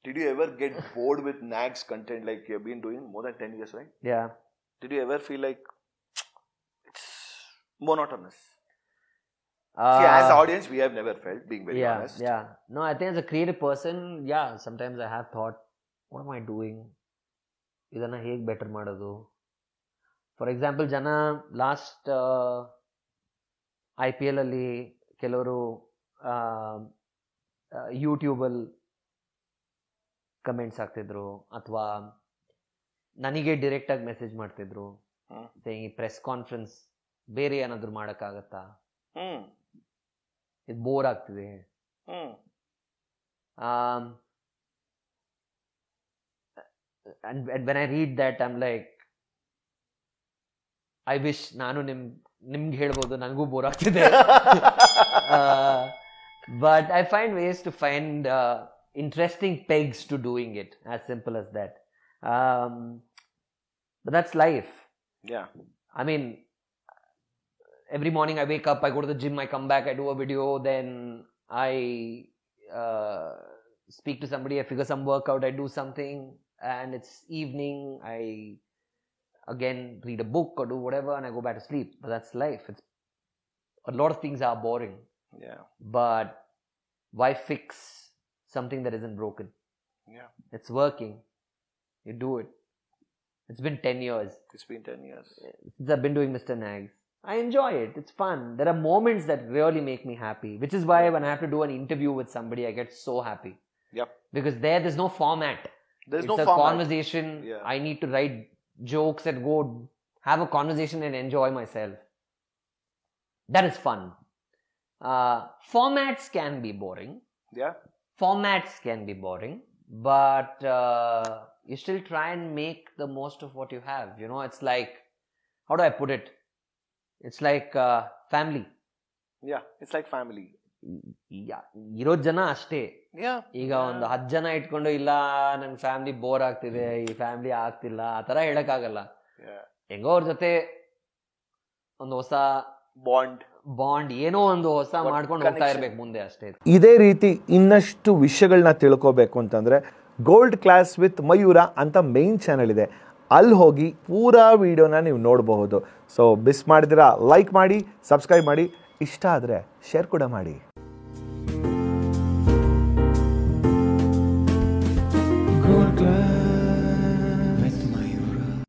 Did you ever get bored with Nag's content? Like you've been doing more than 10 years, right? Yeah. Did you ever feel like it's monotonous? See, as audience, we have never felt, being very honest. Yeah. No, I think as a creative person, yeah, sometimes I have thought, what am I doing? ಇದನ್ನ ಹೇಗೆ better ಮಾಡೋದು? For example, ಜನ last IPL ಅಲ್ಲಿ ಕೆಲವರು ಯೂಟ್ಯೂಬಲ್ಲಿ comments ಹಾಕ್ತಿದ್ರು, ಅಥವಾ ನನಗೆ ಡೈರೆಕ್ಟಾಗಿ ಮೆಸೇಜ್ ಮಾಡ್ತಿದ್ರು, ಈ ಪ್ರೆಸ್ ಕಾನ್ಫರೆನ್ಸ್ ಬೇರೆ ಏನಾದರೂ ಮಾಡೋಕ್ಕಾಗತ್ತಾ, ಇದು ಬೋರ್ ಆಗ್ತಿದೆ. And when I read that, I'm like, I wish ನಾನು ನಿಮ್ಗೆ ಹೇಳ್ಬೋದು ನನಗೂ ಬೋರ್ ಆಗ್ತಿದೆ. But I find ways to find interesting pegs to doing it, as simple as that. But that's life. Yeah. I mean, every morning I wake up, I go to the gym, I come back, I do a video, then I speak to somebody, I figure some work out, I do something, and it's evening, I again read a book or do whatever, and I go back to sleep. But that's life. It's a lot of things are boring. Yeah. But why fix something that isn't broken? Yeah. It's working. You do it. It's been 10 years. It's been 10 years. Since I've been doing Mr. Nags. I enjoy it. It's fun. There are moments that really make me happy, which is why when I have to do an interview with somebody, I get so happy. Yep. Because there's no format. There's it's no a format. conversation. Yeah. I need to write jokes and go have a conversation and enjoy myself. That is fun. Formats can be boring. Yeah. Formats can be boring, but you still try and make the most of what you have. You know, it's like, how do I put it? It's like family. Yeah, it's like family. ಇರೋ ಜನ ಅಷ್ಟೇ. Yeah. ಈಗ ಒಂದು 10 ಜನ ಇಟ್ಕೊಂಡು, ಇಲ್ಲ ನನ್ನ family bore ಆಗ್ತಿದೆ, ಈ ಫ್ಯಾಮಿಲಿ ಆಗ್ತಿಲ್ಲ, ಆ ತರ ಹೇಳಕ್ಕಾಗಲ್ಲ. ಹೆಂಗೋ ಅವ್ರ ಜೊತೆ ಒಂದು ಹೊಸ ಬಾಂಡ್ ಏನೋ ಒಂದು ಹೊಸ ಮಾಡ್ಕೊಂಡು ಹೋಗ್ತಾ ಇರ್ಬೇಕು ಮುಂದೆ ಅಷ್ಟೇ. ಇದೇ ರೀತಿ ಇನ್ನಷ್ಟು ವಿಷಯಗಳನ್ನ ತಿಳ್ಕೋಬೇಕು ಅಂತಂದ್ರೆ ಗೋಲ್ಡ್ ಕ್ಲಾಸ್ ವಿತ್ ಮಯೂರ ಅಂತ ಮೇನ್ ಚಾನೆಲ್ ಇದೆ, ಅಲ್ಲಿ ಹೋಗಿ ಪೂರಾ ವಿಡಿಯೋನ ನೀವು ನೋಡಬಹುದು. ಸೊ ಮಿಸ್ ಮಾಡಿದಿರಾ ಲೈಕ್ ಮಾಡಿ, ಸಬ್ಸ್ಕ್ರೈಬ್ ಮಾಡಿ, ಇಷ್ಟ ಆದರೆ ಶೇರ್ ಕೂಡ ಮಾಡಿ.